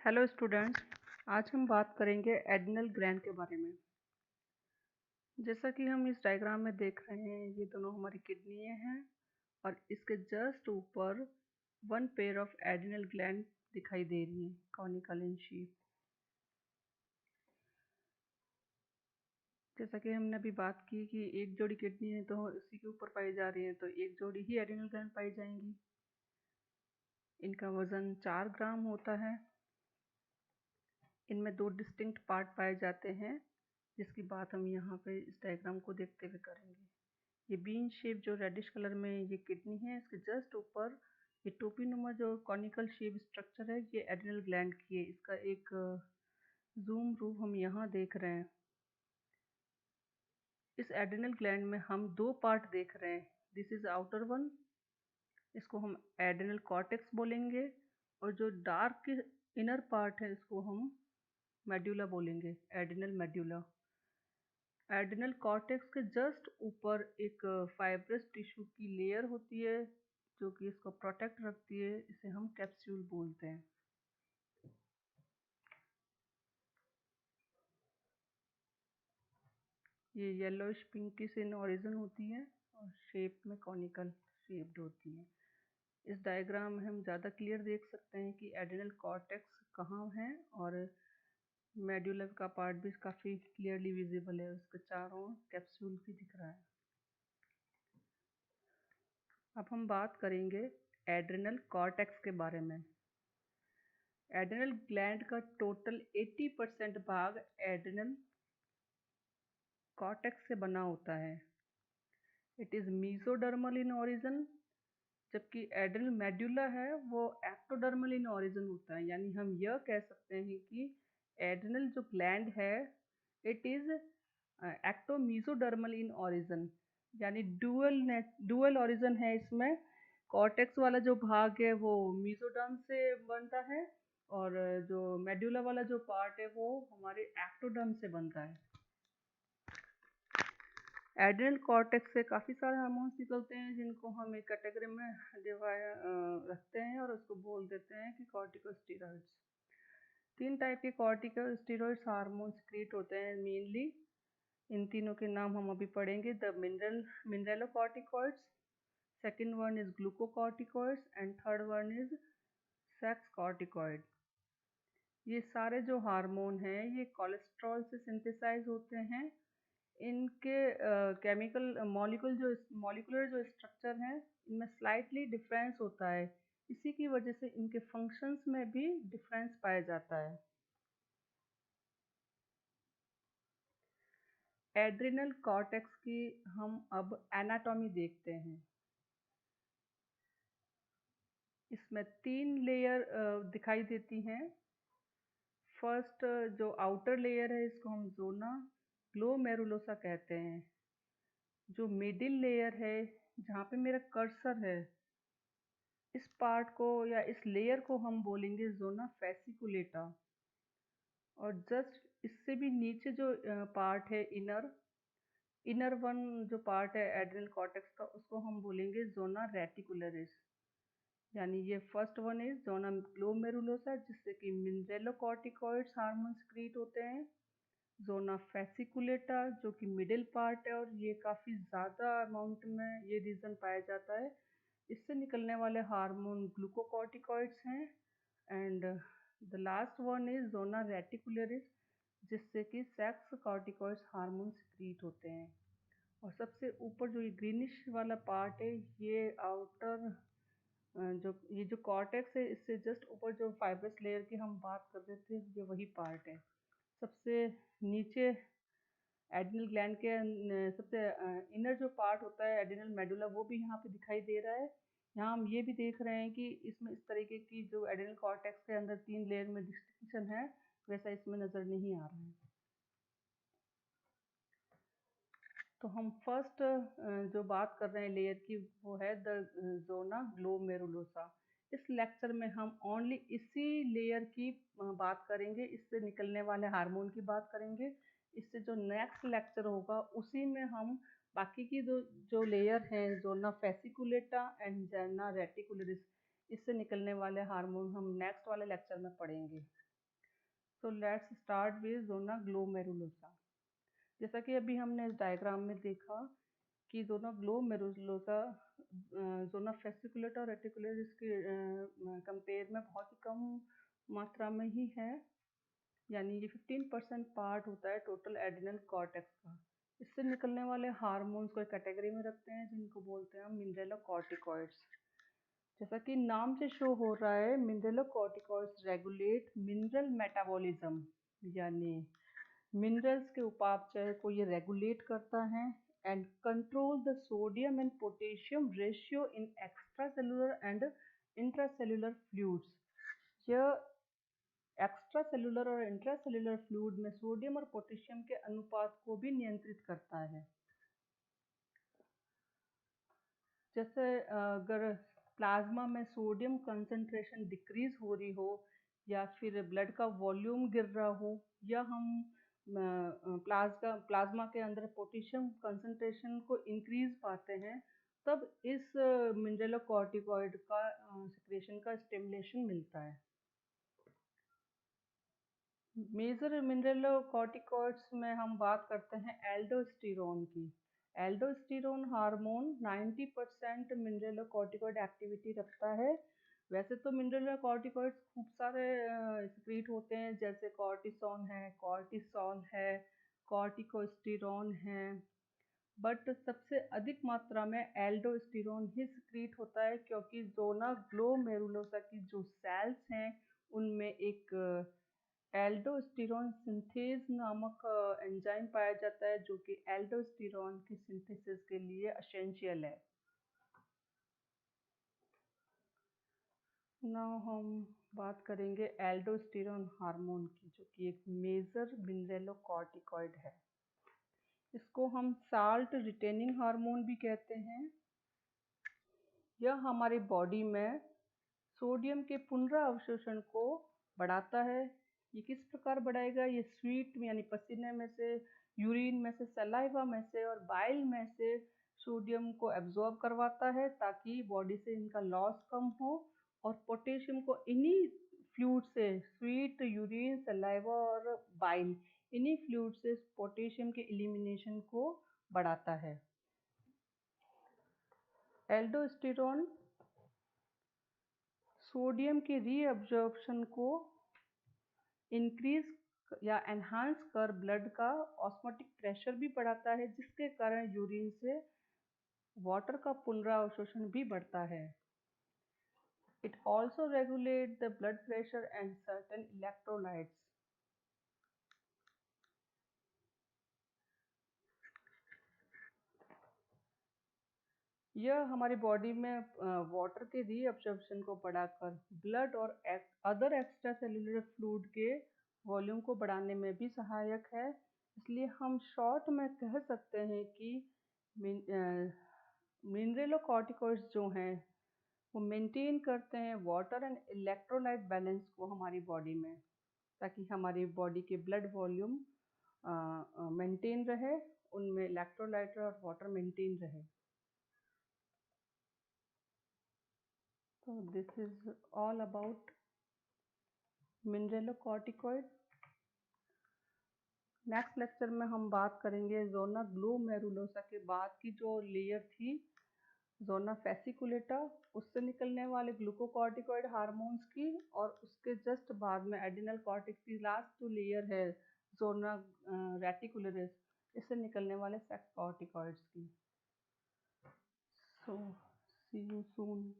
Hello students, आज हम बात करेंगे एड्रिनल ग्लैंड के बारे में। जैसा कि हम इस डायग्राम में देख रहे हैं, ये दोनों हमारी किडनी हैं और इसके जस्ट ऊपर one pair of adrenal gland दिखाई दे रही है, कॉनिकल इन शेप। जैसा कि हमने अभी बात की कि एक जोड़ी किडनी है तो उसी के ऊपर पाई जा रही है, तो एक जोड़ी ही एड्रिनल ग्लैंड पाई जाएंगी। इनका वजन 4 ग्राम होता है। इनमें 2 डिस्टिंक्ट पार्ट पाए जाते हैं, जिसकी बात हम यहाँ पे इस डायग्राम को देखते हुए करेंगे। ये बीन शेप जो रेडिश कलर में ये किडनी है, इसके जस्ट ऊपर ये टोपी नुमा जो कॉनिकल शेप स्ट्रक्चर है, ये एड्रिनल ग्लैंड की है। इसका एक जूम रूप हम यहाँ देख रहे हैं। इस एड्रिनल ग्लैंड में हम 2 पार्ट देख रहे हैं। दिस इज आउटर वन, इसको हम एड्रिनल कॉर्टेक्स बोलेंगे, और जो डार्क इनर पार्ट है इसको हम मेड्यूला बोलेंगे, एड्रिनल मेड्यूला। एड्रिनल कॉर्टेक्स के जस्ट ऊपर एक फाइब्रस टिश्यू की लेयर होती है जो कि इसको प्रोटेक्ट रखती है, इसे हम कैप्सूल बोलते हैं। ये येलोइश पिंकिश इन ऑरिजिन होती है और शेप में कॉनिकल शेप्ड होती है। इस डायग्राम में हम ज़्यादा क्लियर देख सकते हैं कि एड्रिनल कॉर्टेक्स कहाँ है, और मेड्यूला का पार्ट भी काफ़ी क्लियरली विजिबल है, उसके चारों कैप्सूल भी दिख रहा है। अब हम बात करेंगे एड्रिनल कॉर्टेक्स के बारे में। एड्रिनल ग्लैंड का टोटल 80% भाग एड्रिनल कॉर्टेक्स से बना होता है। It is mesodermal in origin, जबकि एड्रिनल मेड्यूला है वो एक्टोडर्मल इन ओरिजिन होता है। यानी हम यह कह सकते हैं कि एड्रिनल जो ग्लैंड है इट इज़ एक्टोमीसोडर्मल इन ओरिजिन, यानी डुअल ओरिजिन है इसमें। कॉर्टेक्स वाला जो भाग है वो मीसोडर्म से बनता है, और जो मेड्यूला वाला जो पार्ट है वो हमारे एक्टोडर्म से बनता है। एड्रिनल कॉर्टेक्स से काफ़ी सारे हार्मोन्स निकलते हैं, जिनको हम एक कैटेगरी में रखते हैं और उसको बोल देते हैं कि कॉर्टिकोस्टेरॉइड्स। 3 टाइप के कॉर्टिकोस्टेरॉइड्स हार्मोन क्रिएट होते हैं मेनली। इन तीनों के नाम हम अभी पढ़ेंगे। The mineralocorticoids, second one is glucocorticoids, and third one is sex corticoid. ये सारे जो हार्मोन हैं ये कोलेस्ट्रॉल से सिंथेसाइज होते हैं। इनके केमिकल मॉलिकुलर जो स्ट्रक्चर है इनमें स्लाइटली डिफरेंस होता है। इसी की वजह से इनके फंक्शंस में भी डिफरेंस पाया जाता है। एड्रिनल कॉर्टेक्स की हम अब एनाटॉमी देखते हैं। इसमें 3 लेयर दिखाई देती हैं। फर्स्ट जो आउटर लेयर है इसको हम जोना ग्लोमेरुलोसा कहते हैं। जो मिडिल लेयर है जहाँ पे मेरा कर्सर है, इस पार्ट को या इस लेयर को हम बोलेंगे जोना फेसिकुलेटा। और जस्ट इससे भी नीचे जो पार्ट है इनर वन जो पार्ट है एड्रिनल कॉर्टेक्स का, उसको हम बोलेंगे जोना रेटिकुलरिस। यानी ये first one is zona glomerulosa, जिससे कि मिनरलोकॉर्टिकॉइड्स हार्मोन क्रिएट होते हैं। जोना फेसिकुलेटा जो कि मिडिल पार्ट है, और ये काफ़ी ज़्यादा अमाउंट में ये रीजन पाया जाता है। इससे निकलने वाले हार्मोन ग्लूकोकॉर्टिकॉइड्स हैं। And the last one is zona reticularis, जिससे कि सेक्स कॉर्टिकॉइड्स हार्मोन क्रिएट होते हैं। और सबसे ऊपर जो ये ग्रीनिश वाला पार्ट है, ये आउटर जो कॉर्टेक्स है इससे जस्ट ऊपर जो फाइब्रस लेयर की हम बात कर रहे थे, ये वही पार्ट है। सबसे नीचे एड्रिनल ग्लैंड के सबसे इनर जो पार्ट होता है एड्रिनल मेडुला, वो भी यहाँ पे दिखाई दे रहा है। यहाँ हम ये भी देख रहे हैं कि इसमें इस तरीके की जो एड्रिनल कॉर्टेक्स के अंदर 3 लेयर में डिस्टिंक्शन है, वैसा इसमें नज़र नहीं आ रहा है। तो हम फर्स्ट जो बात कर रहे हैं लेयर की, वो है द जोना ग्लोमेरुलोसा। इस लेक्चर में हम ओनली इसी लेयर की बात करेंगे, इससे निकलने वाले हार्मोन की बात करेंगे। इससे जो नेक्स्ट लेक्चर होगा उसी में हम बाकी की जो लेयर हैं zona fasciculata and zona reticularis, इससे निकलने वाले हार्मोन हम नेक्स्ट वाले लेक्चर में पढ़ेंगे। So let's start with zona glomerulosa. जैसा कि अभी हमने इस डायग्राम में देखा कि जोना ग्लोमेरुलोसा जोना फेसिकुलेटा और रेटिकुलरिस के कंपेयर में बहुत ही कम मात्रा में ही है, यानी ये 15% पार्ट होता है टोटल एड्रिनल कॉर्टेक्स का। इससे निकलने वाले हार्मोन्स को एक कैटेगरी में रखते हैं जिनको बोलते हैं मिनरलोकॉर्टिकॉइड्स। जैसा कि नाम से शो हो रहा है, मिनरलोकॉर्टिकॉइड्स रेगुलेट मिनरल मेटाबॉलिज्म, यानी मिनरल्स के उपापचय को ये रेगुलेट करता है and control the sodium and potassium ratio in extracellular and intracellular fluids. यह एक्स्ट्रासेलुलर और इंट्रासेलुलर फ्लूइड में सोडियम और पोटेशियम के अनुपात को भी नियंत्रित करता है। जैसे अगर प्लाज्मा में सोडियम कंसंट्रेशन डिक्रीज हो रही हो या फिर ब्लड का वॉल्यूम गिर रहा हो, या हम प्लाज्मा के अंदर पोटेशियम कंसंट्रेशन को इंक्रीज पाते हैं, तब इस मिनरलोकॉर्टिकॉइड का सिक्रेशन का स्टिमुलेशन मिलता है। मेजर मिनरलोकॉर्टिकॉइड्स में हम बात करते हैं एल्डोस्टेरोन की। एल्डोस्टेरोन हार्मोन 90% मिनरलोकॉर्टिकॉइड एक्टिविटी रखता है। वैसे तो मिनरलोकॉर्टिकॉइड्स खूब सारे सिक्रीट होते हैं, जैसे कॉर्टिसोन है, कॉर्टिसोल है, कॉर्टिकोस्टेरोन है, बट सबसे अधिक मात्रा में एल्डोस्टेरोन ही सिक्रीट होता है, क्योंकि जोना ग्लोमेरुलोसा की जो सेल्स हैं उनमें एक एल्डोस्टेरोन सिंथेज नामक एंजाइम पाया जाता है, जो कि एल्डोस्टेरोन की सिंथेसिस के लिए एसेंशियल है। नाउ हम बात करेंगे एल्डोस्टेरोन हार्मोन की, जो कि एक मेजर मिनरलोकॉर्टिकॉइड है। इसको हम साल्ट रिटेनिंग हार्मोन भी कहते हैं। यह हमारी बॉडी में सोडियम के पुनरावशोषण को बढ़ाता है। ये किस प्रकार बढ़ाएगा? ये स्वीट यानी पसीने में से, यूरिन में से, सलाइवा में से और बाइल में से सोडियम को एब्जॉर्ब करवाता है, ताकि बॉडी से इनका लॉस कम हो, और पोटेशियम को इन्हीं फ्लूइड से, स्वीट, यूरिन, सलाइवा और बाइल, इन्हीं फ्लूइड से पोटेशियम के एलिमिनेशन को बढ़ाता है। एल्डोस्टेरोन सोडियम के रीअब्जॉर्प्शन को इंक्रीज या एनहांस कर ब्लड का ऑस्मोटिक प्रेशर भी बढ़ाता है, जिसके कारण यूरिन से वाटर का पुनरावशोषण भी बढ़ता है। It also regulate the blood pressure and certain electrolytes. यह हमारी बॉडी में वाटर के रीअब्जॉर्प्शन को बढ़ाकर ब्लड और अदर एक्स्ट्रा सेलुलर फ्लूइड के वॉल्यूम को बढ़ाने में भी सहायक है। इसलिए हम शॉर्ट में कह सकते हैं कि मिनरलोकॉर्टिकॉइड्स जो हैं वो मेंटेन करते हैं वाटर एंड इलेक्ट्रोलाइट बैलेंस को हमारी बॉडी में, ताकि हमारी बॉडी के ब्लड वॉल्यूम मेंटेन रहे, उनमें इलेक्ट्रोलाइट और वाटर मेंटेन रहे। So this is all about mineralocorticoid. Next lecture में हम बात करेंगे जोना ग्लोमेरुलोसा के बाद की जो लेयर थी, जोना फेसिकुलेटा, उससे निकलने वाले ग्लूकोकॉर्टिकॉइड हार्मोन्स की, और उसके जस्ट बाद में एड्रिनल कॉर्टेक्स की लास्ट जो लेयर है, जोना रेटिकुलरिस, इससे निकलने वाले सेक्स कॉर्टिकॉइड्स की। सो सी यू सून।